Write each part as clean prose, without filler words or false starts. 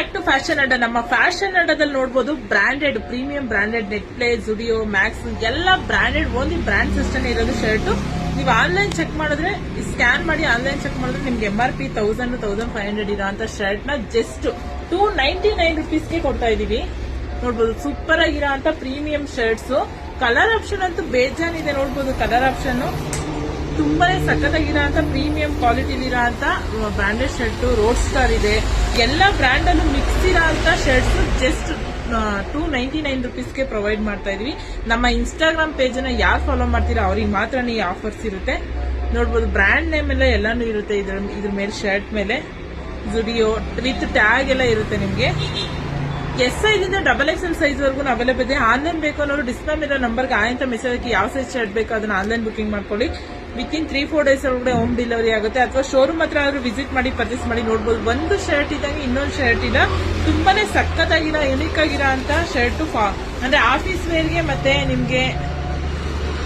Back to fashion ಅಡ್ಡ. ನಮ್ಮ fashion ಅಡ್ಡದಲ್ಲಿ ನೋಡಬಹುದು branded, premium branded Netplay, Zudio, Max ಎಲ್ಲ ಬ್ರಾಂಡೆಡ್, ಓನ್ಲಿ ಬ್ರಾಂಡ್ ಸಿಸ್ಟಮ್ ಇರೋದು ಶರ್ಟ್. ನೀವು ಆನ್ಲೈನ್ ಚೆಕ್ ಮಾಡಿದ್ರೆ, ಸ್ಕ್ಯಾನ್ ಮಾಡಿ ಆನ್ಲೈನ್ ಚೆಕ್ ಮಾಡಿದ್ರೆ ನಿಮ್ಗೆ MRP 1000-1500 ಇರೋ ಅಂತ ಶರ್ಟ್ ನ ಜಸ್ಟ್ 299 ರುಪೀಸ್ಗೆ ಕೊಡ್ತಾ ಇದೀವಿ. ನೋಡ್ಬೋದು ಸೂಪರ್ ಆಗಿರೋ ಅಂತ ಪ್ರೀಮಿಯಂ ಶರ್ಟ್ಸ್. ಕಲರ್ ಆಪ್ಷನ್ ಅಂತೂ ಬೇಜಾನಿದೆ. ನೋಡ್ಬೋದು ಕಲರ್ ಆಪ್ಷನ್ ತುಂಬಾನೇ ಸಖತ್ತಾಗಿರೋ ಅಂತ ಪ್ರೀಮಿಯಂ ಕ್ವಾಲಿಟಿಲಿರೋ ಅಂತ ಬ್ರಾಂಡೆಡ್ ಶರ್ಟ್. ರೋಡ್ ಸ್ಟಾರ್ ಇದೆ, ಎಲ್ಲ ಬ್ರ್ಯಾಂಡ್ ಅಲ್ಲೂ ಮಿಕ್ಸ್ ಇರೋ ಅಂತ ಶರ್ಟ್ಸ್ ಜಸ್ಟ್ 299 ರುಪೀಸ್ಗೆ ಪ್ರೊವೈಡ್ ಮಾಡ್ತಾ ಇದೀವಿ. ನಮ್ಮ ಇನ್ಸ್ಟಾಗ್ರಾಮ್ ಪೇಜ್ ನ ಯಾರು ಫಾಲೋ ಮಾಡ್ತೀರಾ ಅವ್ರಿಗೆ ಮಾತ್ರ ಈ ಆಫರ್ಸ್ ಇರುತ್ತೆ. ನೋಡ್ಬೋದು ಬ್ರ್ಯಾಂಡ್ ನೇಮ್ ಎಲ್ಲ ಎಲ್ಲಾನು ಇರುತ್ತೆ ಇದ್ರ ಮೇಲೆ, ಶರ್ಟ್ ಮೇಲೆ ಜುಡಿಯೋ ವಿತ್ ಟ್ಯಾಗ್ ಎಲ್ಲ ಇರುತ್ತೆ ನಿಮ್ಗೆ. ಎಸ್ ಸೈಜಿಂದ XXL ಸೈಜ್ ವರ್ಗು ಅವೈಲೇಬಲ್ ಇದೆ. ಆನ್ಲೈನ್ ಬೇಕು ಅನ್ನೋರು ಡಿಸ್ಪ್ಲೇ ಇರೋ ನಂಬರ್ಗೆ ಆಯಂತ ಮೆಸೇಜ್ ಹಾಕಿ ಯಾವ ಸೈಜ್ ಶರ್ಟ್ ಬೇಕೋ ಅದನ್ನ ಆನ್ಲೈನ್ ಬುಕಿಂಗ್ ಮಾಡ್ಕೊಳ್ಳಿ. ವಿತಿನ್ 3-4 ಡೇಸ್ ಒಳಗಡೆ ಹೋಮ್ ಡೆಲಿವರಿ ಆಗುತ್ತೆ. ಅಥವಾ ಶೋರೂಮ್ ಹತ್ರ ಆದ್ರೂ ವಿಸಿಟ್ ಮಾಡಿ ಪರ್ಚೇಸ್ ಮಾಡಿ. ನೋಡ್ಬೋದು ಒಂದು ಶರ್ಟ್ ಇದ್ದಂಗೆ ಇನ್ನೊಂದು ಶರ್ಟ್ ಇಲ್ಲ. ತುಂಬಾನೇ ಸಖತ್ತಾಗಿರೋ ಯುನಿಕ್ ಆಗಿರೋ ಅಂತ ಶರ್ಟ್, ಅಂದ್ರೆ ಆಫೀಸ್ ವೇರ್ಗೆ ಮತ್ತೆ ನಿಮ್ಗೆ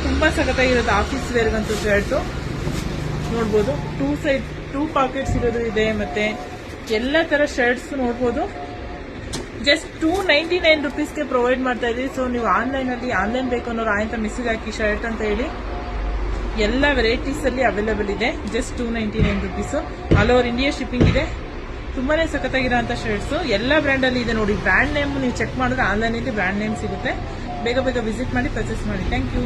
ತುಂಬಾ ಸಖತ್ತಾಗಿರುತ್ತೆ ಆಫೀಸ್ ವೇರ್ಗಂತೂ ಶರ್ಟ್. ನೋಡ್ಬೋದು 2 ಪಾಕೆಟ್ಸ್ ಇರೋದು ಇದೆ, ಮತ್ತೆ ಎಲ್ಲ ತರ ಶರ್ಟ್ಸ್ ನೋಡ್ಬೋದು. ಜಸ್ಟ್ 299 ರುಪೀಸ್ಗೆ ಪ್ರೊವೈಡ್ ಮಾಡ್ತಾ ಇದೀವಿ. ಸೊ ನೀವು ಆನ್ಲೈನ್ ಬೇಕು ಅನ್ನೋರು ಆಯ್ತಾ ಮೆಸೇಜ್ ಹಾಕಿ ಶರ್ಟ್ ಅಂತ ಹೇಳಿ. ಎಲ್ಲ ವೆರೈಟೀಸ್ ಅಲ್ಲಿ ಅವೈಲೇಬಲ್ ಇದೆ. Just 299 rupees. All over India shipping ಇದೆ. ತುಂಬಾನೇ ಸಖತ್ತಾಗಿರೋ ಶರ್ಟ್ಸ್ ಎಲ್ಲ ಬ್ರ್ಯಾಂಡ್ ಅಲ್ಲಿ ಇದೆ. ನೋಡಿ ಬ್ರ್ಯಾಂಡ್ ನೇಮ್ ನೀವು ಚೆಕ್ ಮಾಡಿದ್ರೆ ಆನ್ಲೈನ್ ಅಲ್ಲಿ ಬ್ರ್ಯಾಂಡ್ ನೇಮ್ ಸಿಗುತ್ತೆ. ಬೇಗ ವಿಸಿಟ್ ಮಾಡಿ ಪರ್ಚೇಸ್ ಮಾಡಿ. Thank you.